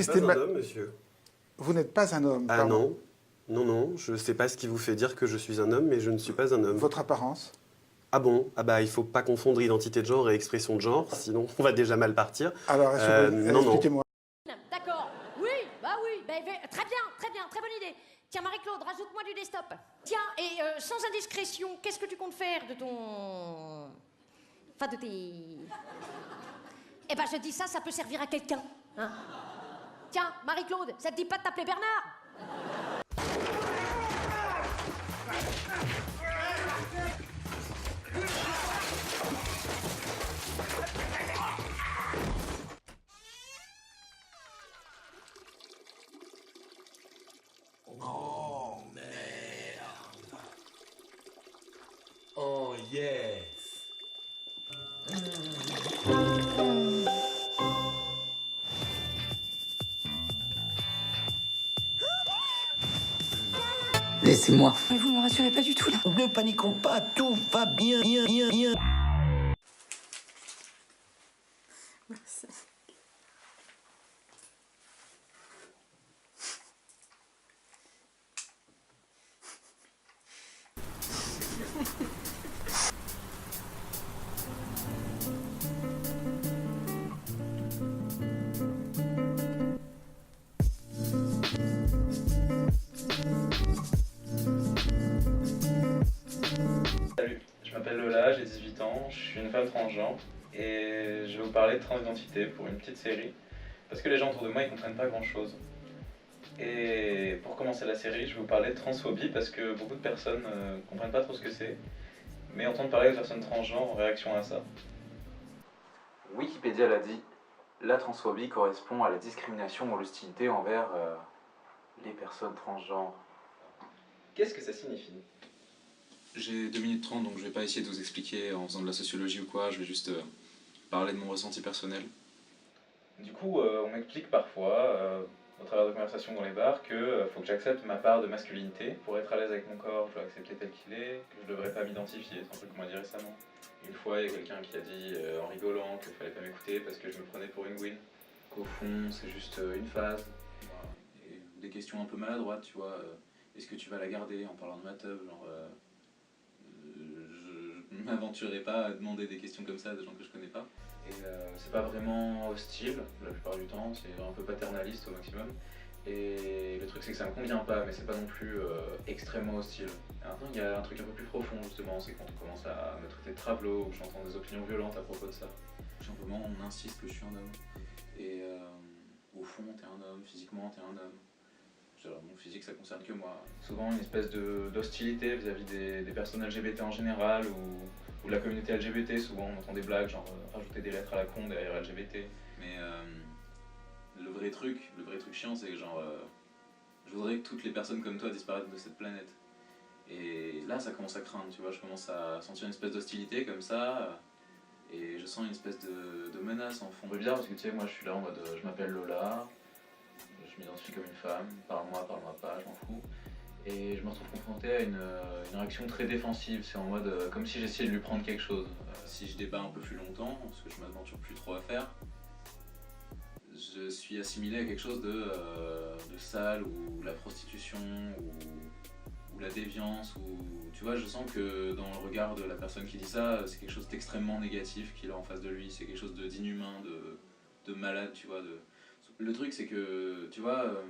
suis pas un homme, monsieur. Vous n'êtes pas un homme, Ah pardon. non, non, je sais pas ce qui vous fait dire que je suis un homme, mais je ne suis pas un homme. Votre apparence? Ah bon? Ah bah il faut pas confondre identité de genre et expression de genre, sinon on va déjà mal partir. Alors, Non, non. expliquez-moi. D'accord. Oui, très bien, très bonne idée. Tiens, Marie-Claude, rajoute-moi du desktop. Tiens, et sans indiscrétion, qu'est-ce que tu comptes faire de ton... Enfin, de tes... Eh ben, je dis ça peut servir à quelqu'un. Hein. Tiens, Marie-Claude, ça te dit pas de t'appeler Bernard? Oh yes. Laissez-moi. Mais vous ne me rassurez pas du tout, là. Ne paniquons pas, tout va bien, bien, bien, bien. Merci. Salut, je m'appelle Lola, j'ai 18 ans, je suis une femme transgenre et je vais vous parler de transidentité pour une petite série parce que les gens autour de moi ils comprennent pas grand chose. Et pour commencer la série, je vais vous parler de transphobie parce que beaucoup de personnes comprennent pas trop ce que c'est, mais entendent parler de personnes transgenres en réaction à ça. Wikipédia l'a dit, la transphobie correspond à la discrimination ou l'hostilité envers les personnes transgenres. Qu'est-ce que ça signifie? J'ai 2 minutes 30, donc je vais pas essayer de vous expliquer en faisant de la sociologie ou quoi, je vais juste parler de mon ressenti personnel. Du coup, on m'explique parfois, au travers de conversations dans les bars, que faut que j'accepte ma part de masculinité. Pour être à l'aise avec mon corps, je dois accepter tel qu'il est, que je devrais pas m'identifier, c'est un truc qu'on m'a dit récemment. Une fois, il y a quelqu'un qui a dit, en rigolant, qu'il fallait pas m'écouter parce que je me prenais pour une gouine. Qu'au fond, c'est juste une phase. Et des questions un peu maladroites, tu vois. Est-ce que tu vas la garder en parlant de ma teub, genre... je ne m'aventurerai pas à demander des questions comme ça à des gens que je connais pas. Et c'est pas vraiment hostile, la plupart du temps, c'est un peu paternaliste au maximum. Et le truc c'est que ça me convient pas, mais c'est pas non plus extrêmement hostile. Et maintenant il y a un truc un peu plus profond justement, c'est quand on commence à me traiter de travelot, ou j'entends des opinions violentes à propos de ça. Tout simplement on insiste que je suis un homme. Et au fond t'es un homme, physiquement t'es un homme. Mon physique ça concerne que moi. Souvent une espèce d'hostilité vis-à-vis des personnes LGBT en général ou de la communauté LGBT, souvent on entend des blagues genre rajouter des lettres à la con derrière LGBT. Mais le vrai truc chiant c'est que genre je voudrais que toutes les personnes comme toi disparaissent de cette planète. Et là ça commence à craindre, tu vois, je commence à sentir une espèce d'hostilité comme ça et je sens une espèce de menace en fond. C'est bizarre parce que tu sais moi je suis là en mode je m'appelle Lola, je m'identifie comme une femme, parle-moi pas, je m'en fous. Et je me retrouve confronté à une réaction très défensive, c'est en mode comme si j'essayais de lui prendre quelque chose. Si je débat un peu plus longtemps, ce que je m'aventure plus trop à faire, je suis assimilé à quelque chose de sale, ou la prostitution, ou la déviance, ou tu vois, je sens que dans le regard de la personne qui dit ça, c'est quelque chose d'extrêmement négatif qu'il a en face de lui, c'est quelque chose d'inhumain, de malade, tu vois. Le truc c'est que, tu vois,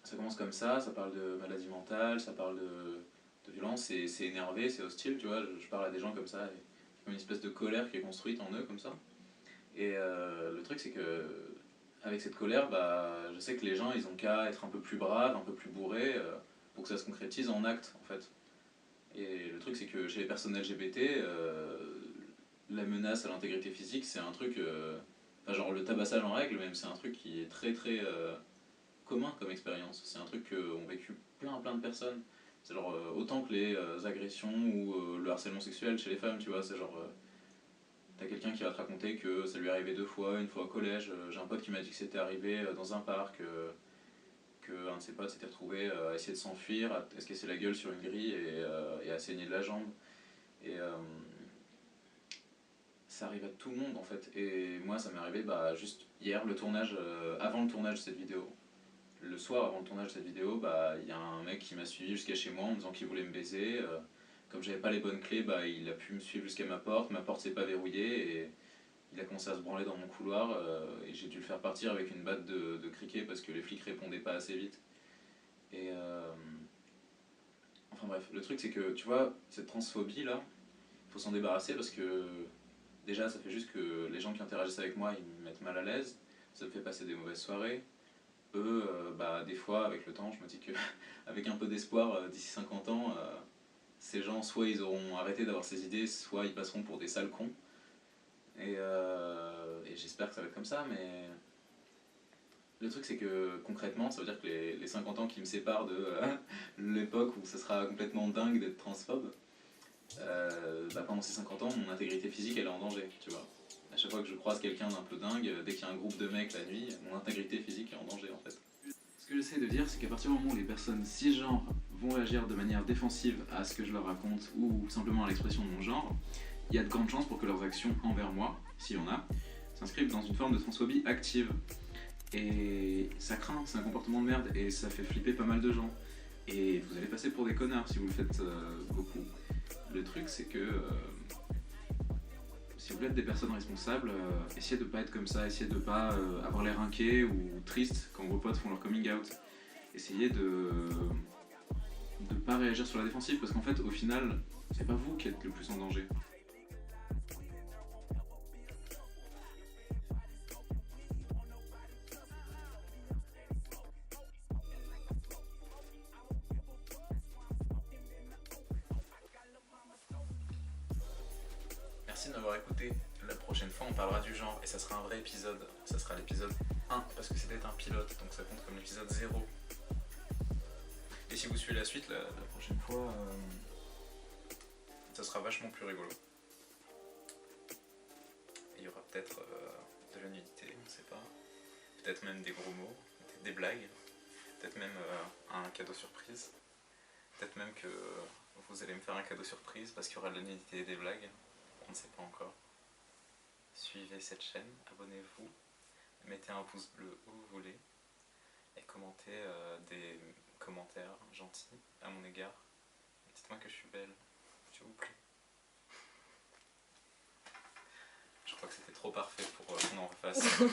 ça commence comme ça parle de maladie mentale, ça parle de violence, c'est énervé, c'est hostile, tu vois, je parle à des gens comme ça, et qui ont une espèce de colère qui est construite en eux comme ça. Et le truc c'est que, avec cette colère, bah, je sais que les gens ils ont qu'à être un peu plus braves, un peu plus bourrés, pour que ça se concrétise en actes en fait. Et le truc c'est que chez les personnes LGBT, la menace à l'intégrité physique c'est un truc... Enfin, genre le tabassage en règle même, c'est un truc qui est très très commun comme expérience. C'est un truc qu'ont vécu plein de personnes. C'est genre autant que les agressions ou le harcèlement sexuel chez les femmes, tu vois. C'est genre t'as quelqu'un qui va te raconter que ça lui est arrivé 2 fois, une fois au collège. J'ai un pote qui m'a dit que c'était arrivé dans un parc, qu'un de ses potes s'était retrouvé à essayer de s'enfuir, à se casser la gueule sur une grille et à saigner de la jambe. Et ça arrive à tout le monde en fait. Et moi ça m'est arrivé juste hier, avant le tournage de cette vidéo. Le soir avant le tournage de cette vidéo, il y a un mec qui m'a suivi jusqu'à chez moi en me disant qu'il voulait me baiser. Comme j'avais pas les bonnes clés, il a pu me suivre jusqu'à ma porte s'est pas verrouillée et il a commencé à se branler dans mon couloir et j'ai dû le faire partir avec une batte de cricket parce que les flics répondaient pas assez vite. Et enfin bref, le truc c'est que tu vois, cette transphobie là, il faut s'en débarrasser parce que déjà ça fait juste que les gens qui interagissent avec moi ils me mettent mal à l'aise, ça me fait passer des mauvaises soirées. Eux, des fois avec le temps je me dis que avec un peu d'espoir d'ici 50 ans, ces gens soit ils auront arrêté d'avoir ces idées, soit ils passeront pour des sales cons. Et j'espère que ça va être comme ça, mais le truc c'est que concrètement ça veut dire que les 50 ans qui me séparent de l'époque où ça sera complètement dingue d'être transphobe, pendant ces 50 ans mon intégrité physique elle est en danger, tu vois. À chaque fois que je croise quelqu'un d'un peu dingue, dès qu'il y a un groupe de mecs la nuit, mon intégrité physique est en danger en fait. Ce que j'essaie de dire c'est qu'à partir du moment où les personnes cisgenres vont réagir de manière défensive à ce que je leur raconte ou simplement à l'expression de mon genre, il y a de grandes chances pour que leurs actions envers moi, s'il y en a, s'inscrivent dans une forme de transphobie active. Et ça craint, c'est un comportement de merde et ça fait flipper pas mal de gens. Et vous allez passer pour des connards si vous le faites beaucoup. Le truc c'est que si vous voulez être des personnes responsables, essayez de pas être comme ça, essayez de pas avoir l'air inquiet ou triste quand vos potes font leur coming out. Essayez de pas réagir sur la défensive parce qu'en fait au final c'est pas vous qui êtes le plus en danger. Merci de m'avoir écouté. La prochaine fois on parlera du genre et ça sera un vrai épisode. Ça sera l'épisode 1 parce que c'était un pilote donc ça compte comme l'épisode 0. Et si vous suivez la suite, la prochaine fois, ça sera vachement plus rigolo. Il y aura peut-être de la nudité, on ne sait pas. Peut-être même des gros mots, des blagues. Peut-être même un cadeau surprise. Peut-être même que vous allez me faire un cadeau surprise parce qu'il y aura de la nudité et des blagues. On ne sait pas encore. Suivez cette chaîne, abonnez-vous, mettez un pouce bleu où vous voulez et commentez des commentaires gentils à mon égard. Dites-moi que je suis belle, s'il vous plaît. Je crois que c'était trop parfait pour qu'on en refasse.